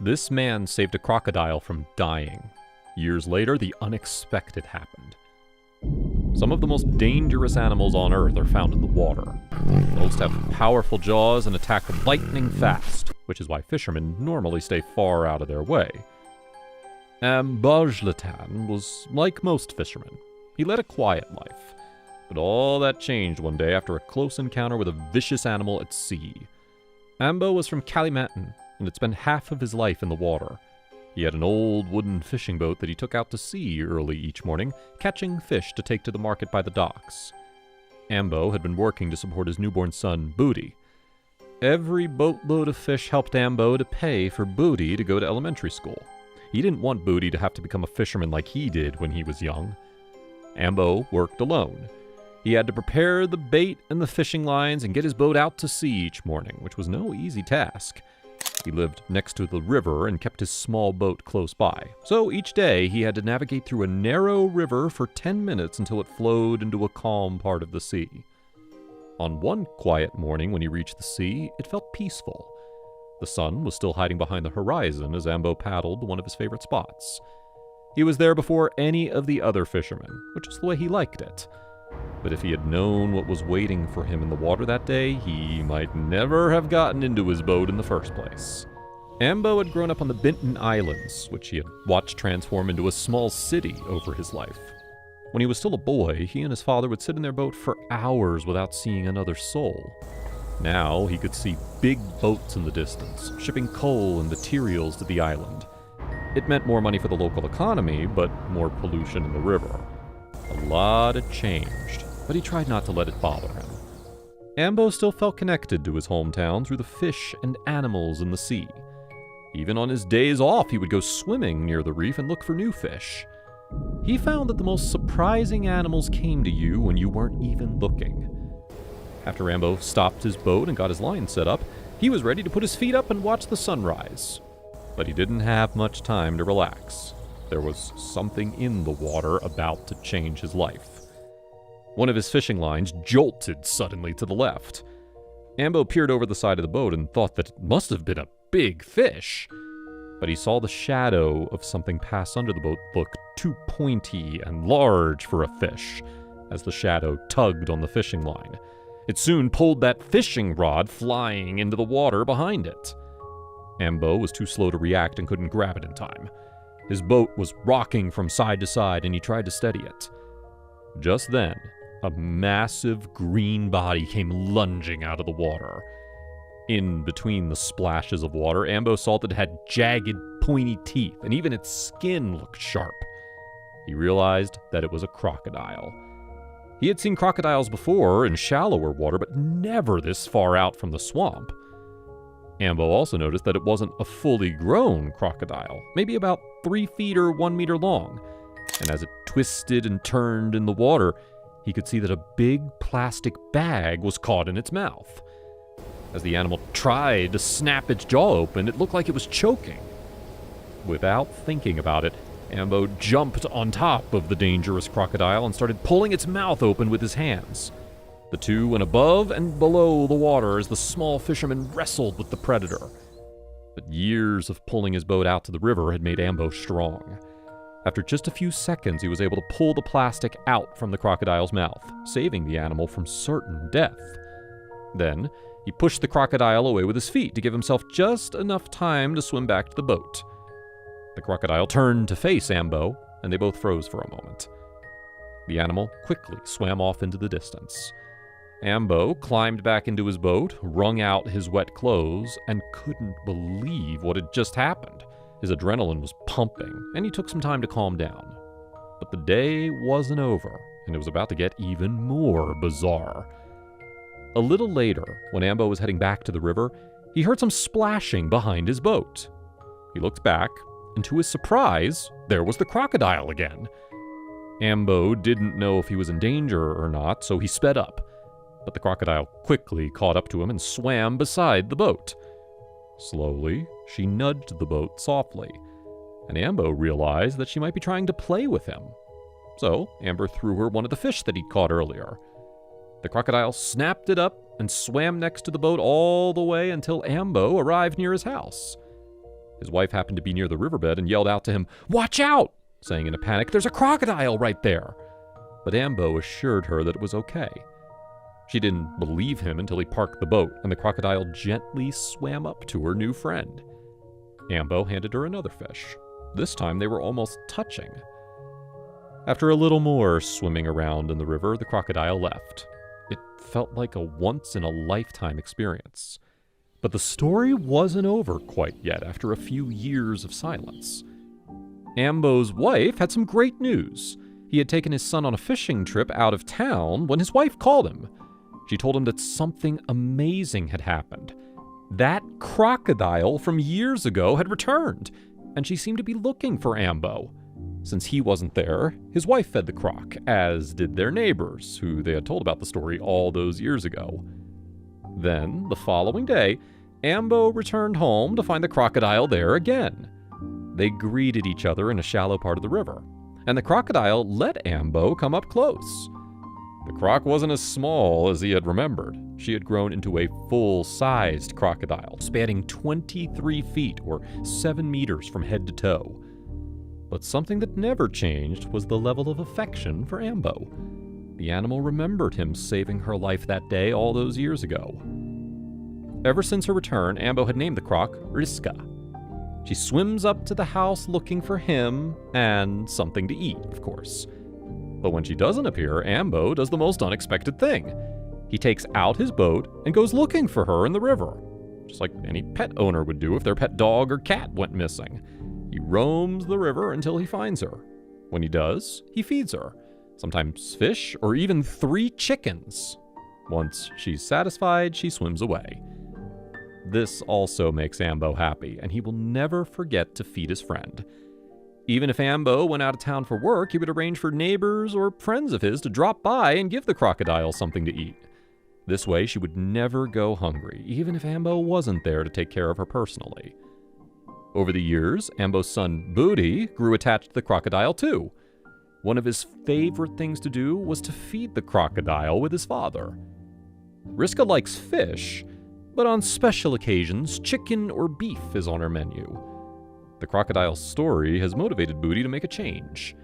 This man saved a crocodile from dying. Years later, the unexpected happened. Some of the most dangerous animals on Earth are found in the water. Most have powerful jaws and attack lightning fast, which is why fishermen normally stay far out of their way. Ambojlatan was like most fishermen. He led a quiet life. But all that changed one day after a close encounter with a vicious animal at sea. Ambo was from Kalimantan, and had spent half of his life in the water. He had an old wooden fishing boat that he took out to sea early each morning, catching fish to take to the market by the docks. Ambo had been working to support his newborn son, Booty. Every boatload of fish helped Ambo to pay for Booty to go to elementary school. He didn't want Booty to have to become a fisherman like he did when he was young. Ambo worked alone. He had to prepare the bait and the fishing lines and get his boat out to sea each morning, which was no easy task. He lived next to the river and kept his small boat close by. So each day he had to navigate through a narrow river for 10 minutes until it flowed into a calm part of the sea. On one quiet morning when he reached the sea, it felt peaceful. The sun was still hiding behind the horizon as Ambo paddled to one of his favorite spots. He was there before any of the other fishermen, which was the way he liked it. But if he had known what was waiting for him in the water that day, he might never have gotten into his boat in the first place. Ambo had grown up on the Bintan Islands, which he had watched transform into a small city over his life. When he was still a boy, he and his father would sit in their boat for hours without seeing another soul. Now he could see big boats in the distance, shipping coal and materials to the island. It meant more money for the local economy, but more pollution in the river. A lot had changed, but he tried not to let it bother him. Ambo still felt connected to his hometown through the fish and animals in the sea. Even on his days off, he would go swimming near the reef and look for new fish. He found that the most surprising animals came to you when you weren't even looking. After Ambo stopped his boat and got his line set up, he was ready to put his feet up and watch the sunrise. But he didn't have much time to relax. There was something in the water about to change his life. One of his fishing lines jolted suddenly to the left. Ambo peered over the side of the boat and thought that it must have been a big fish. But he saw the shadow of something pass under the boat look too pointy and large for a fish, as the shadow tugged on the fishing line. It soon pulled that fishing rod flying into the water behind it. Ambo was too slow to react and couldn't grab it in time. His boat was rocking from side to side, and he tried to steady it. Just then, a massive green body came lunging out of the water. In between the splashes of water, Ambo saw that it had jagged, pointy teeth, and even its skin looked sharp. He realized that it was a crocodile. He had seen crocodiles before in shallower water, but never this far out from the swamp. Ambo also noticed that it wasn't a fully grown crocodile, maybe about 3 feet or 1 meter long, and as it twisted and turned in the water, he could see that a big plastic bag was caught in its mouth. As the animal tried to snap its jaw open, it looked like it was choking. Without thinking about it, Ambo jumped on top of the dangerous crocodile and started pulling its mouth open with his hands. The two went above and below the water as the small fisherman wrestled with the predator. But years of pulling his boat out to the river had made Ambo strong. After just a few seconds, he was able to pull the plastic out from the crocodile's mouth, saving the animal from certain death. Then, he pushed the crocodile away with his feet to give himself just enough time to swim back to the boat. The crocodile turned to face Ambo, and they both froze for a moment. The animal quickly swam off into the distance. Ambo climbed back into his boat, wrung out his wet clothes, and couldn't believe what had just happened. His adrenaline was pumping, and he took some time to calm down. But the day wasn't over, and it was about to get even more bizarre. A little later, when Ambo was heading back to the river, he heard some splashing behind his boat. He looked back, and to his surprise, there was the crocodile again. Ambo didn't know if he was in danger or not, so he sped up. But the crocodile quickly caught up to him and swam beside the boat. Slowly, she nudged the boat softly, and Ambo realized that she might be trying to play with him. So, Amber threw her one of the fish that he'd caught earlier. The crocodile snapped it up and swam next to the boat all the way until Ambo arrived near his house. His wife happened to be near the riverbed and yelled out to him, "Watch out!" saying in a panic, "There's a crocodile right there!" But Ambo assured her that it was okay. She didn't believe him until he parked the boat and the crocodile gently swam up to her new friend. Ambo handed her another fish. This time they were almost touching. After a little more swimming around in the river, the crocodile left. It felt like a once-in-a-lifetime experience. But the story wasn't over quite yet after a few years of silence. Ambo's wife had some great news. He had taken his son on a fishing trip out of town when his wife called him. She told him that something amazing had happened. That crocodile from years ago had returned, and she seemed to be looking for Ambo. Since he wasn't there, his wife fed the croc, as did their neighbors, who they had told about the story all those years ago. Then, the following day, Ambo returned home to find the crocodile there again. They greeted each other in a shallow part of the river, and the crocodile let Ambo come up close. The croc wasn't as small as he had remembered. She had grown into a full-sized crocodile, spanning 23 feet or 7 meters from head to toe. But something that never changed was the level of affection for Ambo. The animal remembered him saving her life that day all those years ago. Ever since her return, Ambo had named the croc Riska. She swims up to the house looking for him and something to eat, of course. But when she doesn't appear, Ambo does the most unexpected thing. He takes out his boat and goes looking for her in the river, just like any pet owner would do if their pet dog or cat went missing. He roams the river until he finds her. When he does, he feeds her, sometimes fish or even 3 chickens. Once she's satisfied, she swims away. This also makes Ambo happy, and he will never forget to feed his friend. Even if Ambo went out of town for work, he would arrange for neighbors or friends of his to drop by and give the crocodile something to eat. This way, she would never go hungry, even if Ambo wasn't there to take care of her personally. Over the years, Ambo's son Booty grew attached to the crocodile too. One of his favorite things to do was to feed the crocodile with his father. Riska likes fish, but on special occasions, chicken or beef is on her menu. The crocodile's story has motivated Booty to make a change.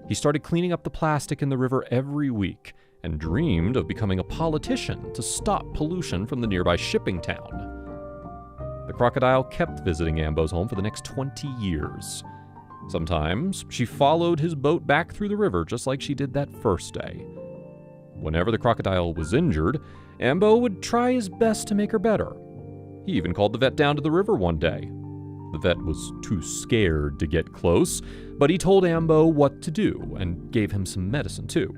He started cleaning up the plastic in the river every week and dreamed of becoming a politician to stop pollution from the nearby shipping town. The crocodile kept visiting Ambo's home for the next 20 years. Sometimes she followed his boat back through the river just like she did that first day. Whenever the crocodile was injured, Ambo would try his best to make her better. He even called the vet down to the river one day. The vet was too scared to get close, but he told Ambo what to do and gave him some medicine too.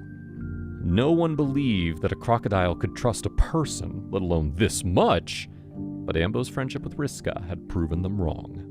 No one believed that a crocodile could trust a person, let alone this much, but Ambo's friendship with Riska had proven them wrong.